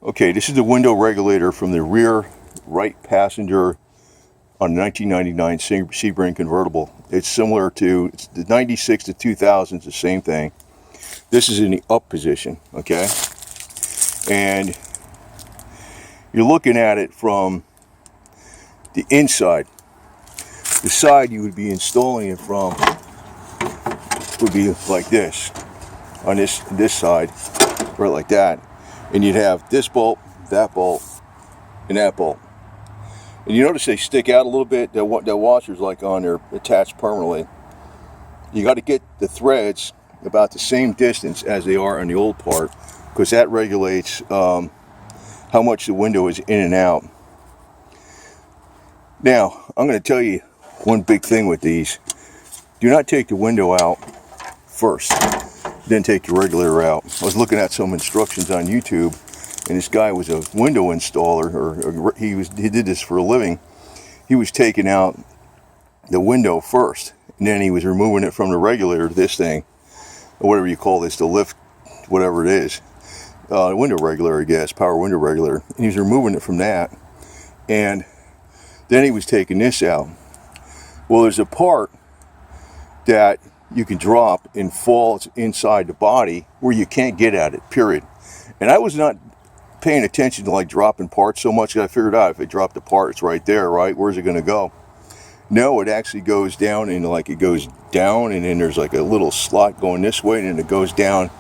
Okay, this is the window regulator from the rear right passenger on a 1999 Sebring convertible. It's similar to the 96 to 2000s, the same thing. This is in the up position, okay? And you're looking at it from the inside. The side you would be installing it from would be like this, on this side, right like that. And you'd have this bolt, and that bolt. And you notice they stick out a little bit. That washer's like on there, attached permanently. You got to get the threads about the same distance as they are on the old part, because that regulates how much the window is in and out. Now, I'm going to tell you one big thing with these. Do not take the window out first, then take your regulator out. I was looking at some instructions on YouTube, and this guy was a window installer, or he did this for a living. He was taking out the window first, and then he was removing it from the regulator, this thing, or whatever you call this, the lift, whatever it is, window regulator, I guess, power window regulator. And he was removing it from that, and then he was taking this out. Well, there's a part that you can drop and falls inside the body where you can't get at it, period. And I was not paying attention to like dropping parts so much that I figured out if I drop the part, it's right there, right? Where's it going to go? No, it actually goes down, and like it goes down, and then there's like a little slot going this way, and then it goes down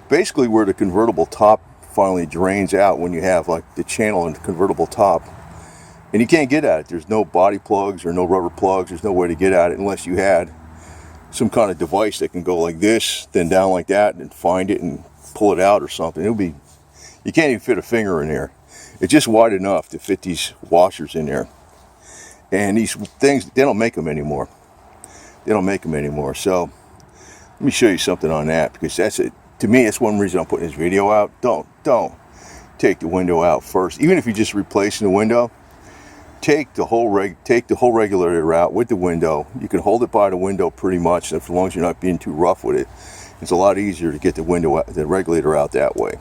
basically where the convertible top finally drains out when you have like the channel in the convertible top. And you can't get at it. There's no body plugs or no rubber plugs. There's no way to get at it unless you had some kind of device that can go like this, then down like that, and find it and pull it out or something. You can't even fit a finger in there. It's just wide enough to fit these washers in there. And these things, they don't make them anymore. They don't make them anymore. So let me show you something on that, because that's it. To me, that's one reason I'm putting this video out. Don't take the window out first. Even if you're just replacing the window, take the whole regulator out with the window. You can hold it by the window pretty much, as long as you're not being too rough with it. It's a lot easier to get the regulator out that way.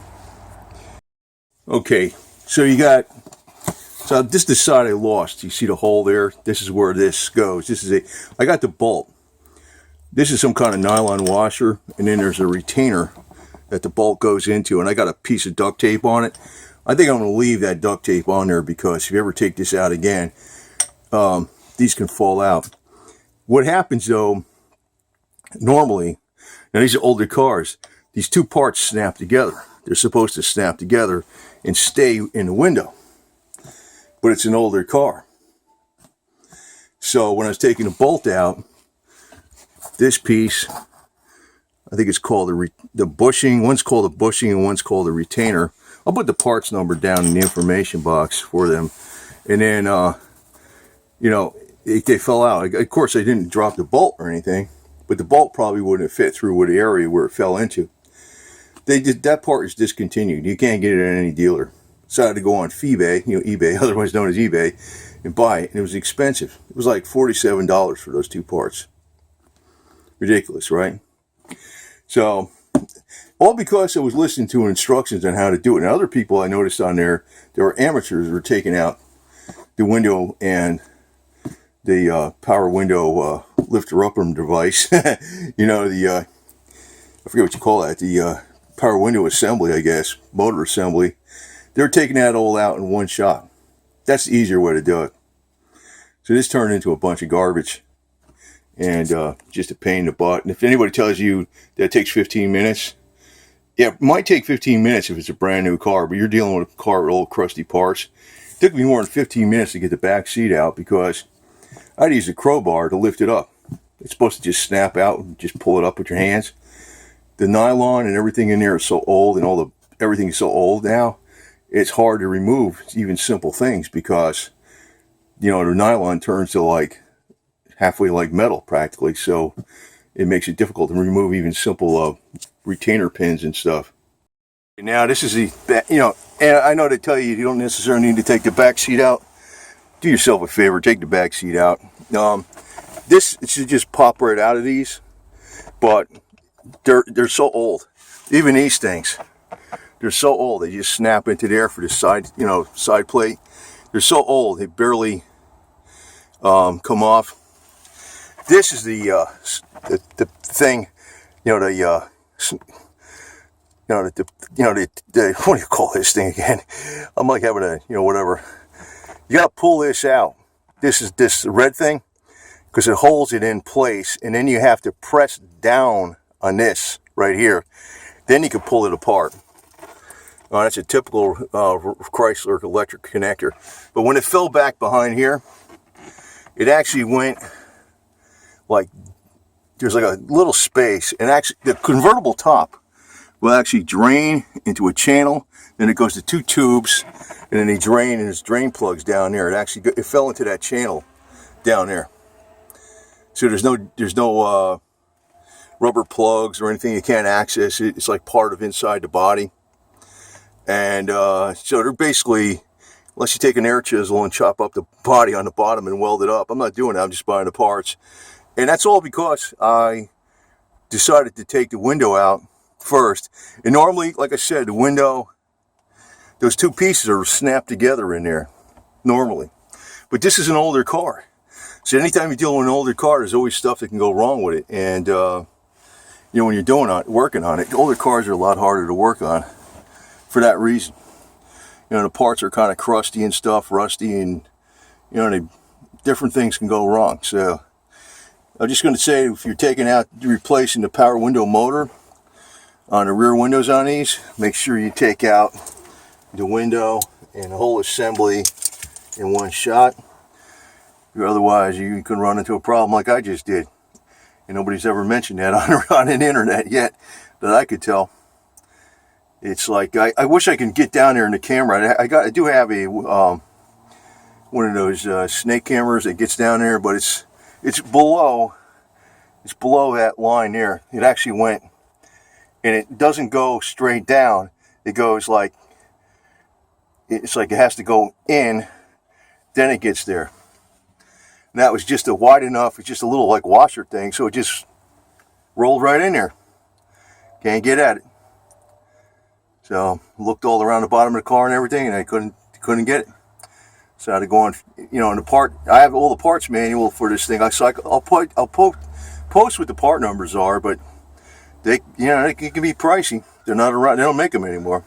Okay, so this is the side I lost. You see the hole there? This is where this goes. I got the bolt. This is some kind of nylon washer, and then there's a retainer that the bolt goes into, and I got a piece of duct tape on it. I think I'm going to leave that duct tape on there, because if you ever take this out again, these can fall out. What happens though, normally, now these are older cars, these two parts snap together. They're supposed to snap together and stay in the window. But it's an older car. So when I was taking the bolt out, this piece, I think it's called the bushing. One's called a bushing and one's called a retainer. I'll put the parts number down in the information box for them. And then, they fell out. Of course, I didn't drop the bolt or anything, but the bolt probably wouldn't have fit through the area where it fell into. That part is discontinued. You can't get it at any dealer. So I had to go on eBay, eBay, otherwise known as eBay, and buy it. And it was expensive. It was like $47 for those two parts. Ridiculous, right? So, all because I was listening to instructions on how to do it. And other people I noticed on there were amateurs, were taking out the window and the power window lifter upper device. I forget what you call that. The power window assembly, I guess, motor assembly. They're taking that all out in one shot. That's the easier way to do it. So this turned into a bunch of garbage. And just a pain in the butt. And if anybody tells you that it takes 15 minutes, yeah, it might take 15 minutes if it's a brand new car, but you're dealing with a car with old crusty parts. It took me more than 15 minutes to get the back seat out, because I had to use a crowbar to lift it up. It's supposed to just snap out and just pull it up with your hands. The nylon and everything in there is so old, and everything is so old now, it's hard to remove even simple things, because the nylon turns to like halfway like metal practically, so it makes it difficult to remove even simple retainer pins and stuff. Now this is and I know they tell you don't necessarily need to take the back seat out. Do yourself a favor, take the back seat out. This should just pop right out of these, but they're so old. Even these things, They're so old, they just snap into there for the side, side plate. They're so old, they barely come off. This is the thing, the what do you call this thing again? I'm like having a, whatever. You gotta pull this out. This is this red thing, because it holds it in place, and then you have to press down on this right here. Then you can pull it apart. That's a typical Chrysler electric connector. But when it fell back behind here, it actually went like, there's like a little space, and actually the convertible top will actually drain into a channel, then it goes to 2 tubes, and then they drain, and there's drain plugs down there. It fell into that channel down there. So there's no rubber plugs or anything. You can't access it. It's like part of inside the body. And so they're basically, unless you take an air chisel and chop up the body on the bottom and weld it up. I'm not doing that. I'm just buying the parts. And that's all because I decided to take the window out first. And normally, like I said, the window, those 2 pieces are snapped together in there normally. But this is an older car. So anytime you're dealing with an older car, there's always stuff that can go wrong with it. And when you're working on it, older cars are a lot harder to work on for that reason. The parts are kind of crusty and stuff, rusty, and different things can go wrong. So I'm just going to say, if you're replacing the power window motor on the rear windows on these, make sure you take out the window and the whole assembly in one shot. Otherwise, you can run into a problem like I just did. And nobody's ever mentioned that on the internet yet that I could tell. It's like, I wish I could get down there in the camera. I do have a one of those snake cameras that gets down there, but it's below that line there. It actually went, and it doesn't go straight down. It goes like, it's like it has to go in, then it gets there. And that was just a wide enough, it's just a little like washer thing, so it just rolled right in there. Can't get at it. So looked all around the bottom of the car and everything, and I couldn't get it. So I had to go on, in the part. I have all the parts manual for this thing. I'll post what the part numbers are, but they can be pricey. They're not around. They don't make them anymore.